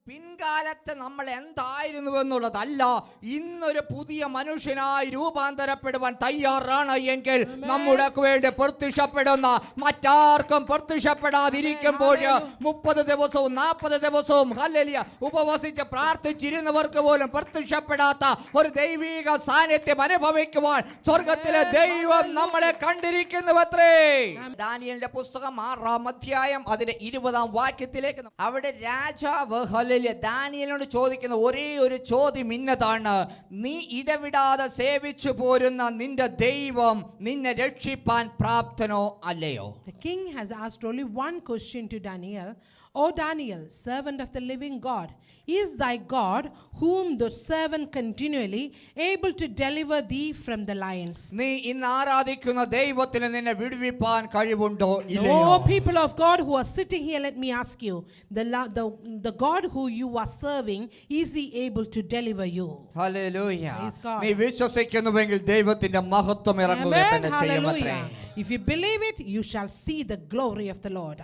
പിൻകാലത്ത് നമ്മൾ എന്തായിരുന്നുവെന്നുള്ളതല്ല, ഇന്നൊരു പുതിയ മനുഷ്യനായി രൂപാന്തരപ്പെടുവാൻ തയ്യാറാണ് എങ്കിൽ നമ്മുടെ വേണ്ടി പ്രത്യക്ഷപ്പെടുന്ന മറ്റാർക്കും പ്രത്യക്ഷപ്പെടാതിരിക്കുമ്പോൾ 30 ദിവസവും 40 ദിവസവും ഹല്ലേലൂയ ഉപവസിച്ച് പ്രാർത്ഥിച്ചിരുന്നവർക്ക് പോലും പ്രത്യക്ഷപ്പെടാത്ത ഒരു ദൈവിക സാന്നിധ്യം അനുഭവിക്കുവാൻ സ്വർഗത്തിലെ ദൈവം നമ്മളെ കണ്ടിരിക്കുന്നുവത്രേ. ദാനിയേലിന്റെ പുസ്തകം 6-ാം അധ്യായം അതിന്റെ 20-ാം വാക്യത്തിലേക്ക് അവിടെ രാജാവ് ഹല്ലേലൂയ ദാനിയേലിനോട് ചോദിക്കുന്ന ഒരേ ഒരു ചോദ്യം ഇന്നതാണ്: നീ ഇടവിടാതെ സേവിച്ചു പോരുന്ന നിന്റെ ദൈവം നിന്നെ രക്ഷിപ്പാൻ പ്രാപ്തനോ അല്ലയോ? The king has asked only one question to Daniel. O Daniel, servant of the living God, is thy God, whom the servant continually able to deliver thee from the lions? നീ ഇന്ന് ആരാധിക്കുന്ന ദൈവത്തിന് നിന്നെ വിടുവിപ്പാൻ കഴിവുണ്ടോ ഇല്ലയോ? Oh people of God who are sitting here, let me ask you, the God who you are serving, is he able to deliver you? Hallelujah. Praise God. നീ വിശ്വസിക്കുന്നുവെങ്കിൽ ദൈവത്തിന്റെ മഹത്വം ഇറങ്ങുക Amen. തന്നെ ചെയ്യുമത്രേ. Hallelujah. If you believe it, you shall see the glory of the Lord.